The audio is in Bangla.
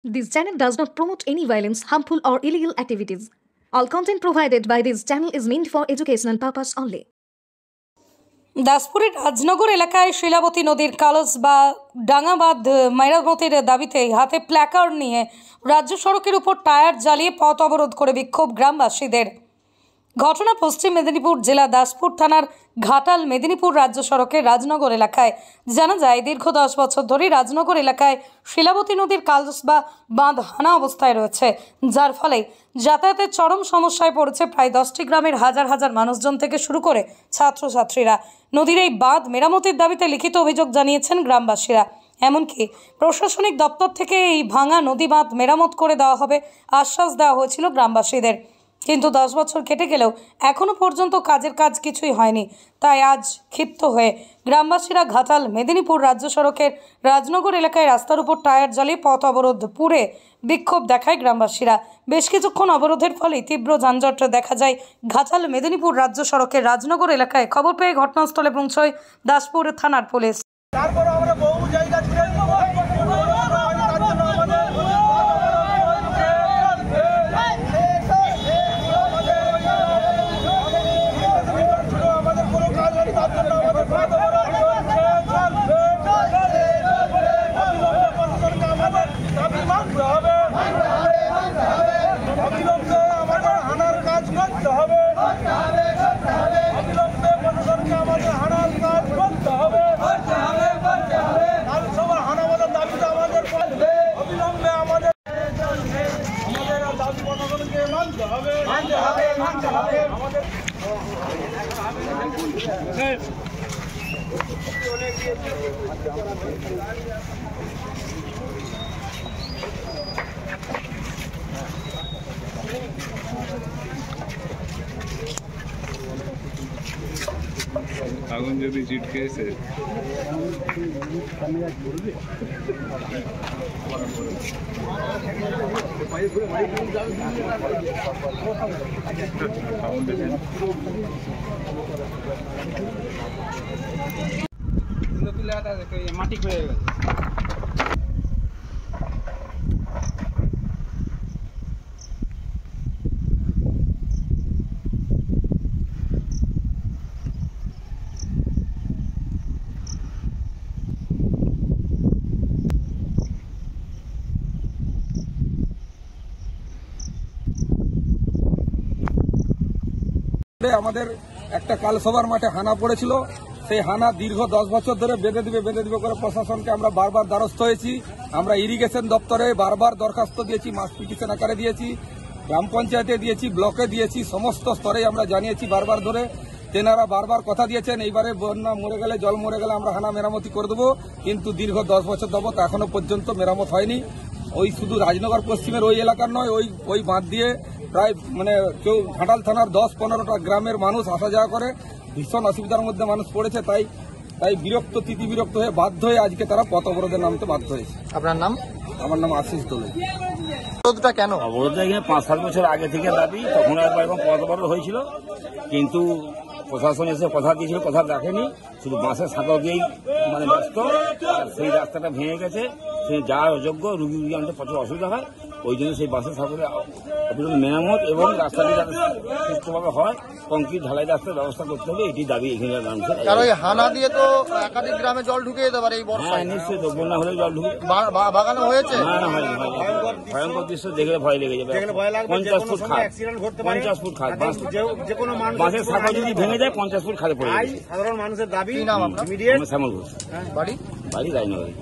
This channel does not promote any violence, harmful, or illegal activities. All content provided by this channel is meant for educational purpose only. দাসপুরের Rajnagar এলাকায় শিলাবতী নদীর কালস বা ডাঙ্গাবাঁধ মেরামতের দাবিতে হাতে প্ল্যাকার্ড নিয়ে রাজ্য সড়কের উপর টায়ার জ্বালিয়ে পথ অবরোধ করে বিক্ষোভ গ্রামবাসীদের। ঘটনা পশ্চিম মেদিনীপুর জেলা দাসপুর থানার ঘাটাল মেদিনীপুর রাজ্য সড়কের রাজনগর এলাকায়। জানা যায় দীর্ঘ 10 বছর ধরে রাজনগর এলাকায় শিলাবতী নদীর কালস বা বাঁধ হানা অবস্থায় রয়েছে, যার ফলে যাতায়াতের চরম সমস্যায় পড়েছে প্রায় 10টি গ্রামের হাজার হাজার মানুষজন থেকে শুরু করে ছাত্রছাত্রীরা। নদীর এই বাঁধ মেরামতের দাবিতে লিখিত অভিযোগ জানিয়েছেন গ্রামবাসীরা। এমনকি প্রশাসনিক দপ্তর থেকে এই ভাঙা নদী বাঁধ মেরামত করে দেওয়া হবে আশ্বাস দেওয়া হয়েছিল গ্রামবাসীদের, কিন্তু 10 বছর কেটে গেলেও এখনো পর্যন্ত কাজের কাজ কিছুই হয়নি। তাই আজ ক্ষিপ্ত হয়ে গ্রামবাসীরা ঘাটাল মেদিনীপুর রাজ্য সড়কের রাজনগর এলাকায় রাস্তার উপর টায়ার জ্বালিয়ে পথ অবরোধ পুড়ে বিক্ষোভ দেখায় গ্রামবাসীরা। বেশ কিছুক্ষণ অবরোধের ফলে তীব্র যানজট দেখা যায় ঘাটাল মেদিনীপুর রাজ্য সড়কের রাজনগর এলাকায়। খবর পেয়ে ঘটনাস্থলে পৌঁছয় দাসপুর থানার পুলিশ। আগুন যদি চিটকেছে মাটি হয়ে গেছে। আমাদের একটা কালসভার মাঠে হানা পড়েছিল। সেই হানা দীর্ঘ 10 বছর ধরে বেঁধে দিবে করে প্রশাসনকে আমরা বারবার দ্বারস্থ হয়েছি। আমরা ইরিগেশন দপ্তরে বারবার দরখাস্ত দিয়েছি, মাস পিটিশন আকারে দিয়েছি, গ্রাম পঞ্চায়েতে দিয়েছি, ব্লকে দিয়েছি, সমস্ত স্তরে আমরা জানিয়েছি বারবার ধরে। তেনারা বারবার কথা দিয়েছেন এইবারে বন্যা মরে গেলে, জল মরে গেলে আমরা হানা মেরামতি করে দেবো, কিন্তু দীর্ঘ 10 বছর যাবত এখনো পর্যন্ত মেরামত হয়নি। ওই শুধু রাজনগর পশ্চিমের ওই এলাকার নয়, ওই বাঁধ দিয়ে প্রায় কেউ ঘাটাল থানার 10-15টা গ্রামের মানুষ আসা যাওয়া করে, ভীষণ অসুবিধার মধ্যে মানুষ পড়েছে। তাই বিরক্ত হয়ে বাধ্য হয়ে আজকে তারা পথ অবরোধে নামতে বাধ্য হয়েছে। আপনার নাম? আমার নাম আশিস দোলে। অবরোধটা কেন? অবরোধটা এখানে 5-7 বছর আগে থেকে দাবি, তখন একবার এরকম পথ অবরোধ হয়েছিল, কিন্তু প্রশাসন এসে কথা দিয়েছিল, কথা রাখেনি, শুধু বাঁশের সাঁকো দিয়েই ব্যস্ত। সেই রাস্তাটা ভেঙে গেছে, সে যাওয়ার অযোগ্য, রুগী আনতে প্রচুর অসুবিধা হয়। ওই জন্য সেই বাসের সাঁকোরে মেরামত এবং রাস্তাটি যাতে সুস্থভাবে হয়, কংক্রিট ঢালাই রাস্তার ব্যবস্থা করতে হবে, এটি দাবি এখানকার মানুষের। কারণ এই হানা দিয়ে তো একাধিক গ্রামে জল ঢুকে যেতে পারে এই বর্ষায়। হ্যাঁ, নিশ্চয়ই তো, বন্যা হলে জল ঢুকে। বাগানো হয়েছে? না, হয়নি। ভয়ঙ্কর দৃশ্য দেখলে ভয় লেগে যাবে। 50 ফুট খাদ, 50 ফুট খাদ, বাঁশের সাঁকো যদি ভেঙে যায় 50 ফুট খাদে পড়ে যাবে। সাধারণ মানুষের দাবি। শ্যামল ঘোষ। বাড়ি রাজনগরে।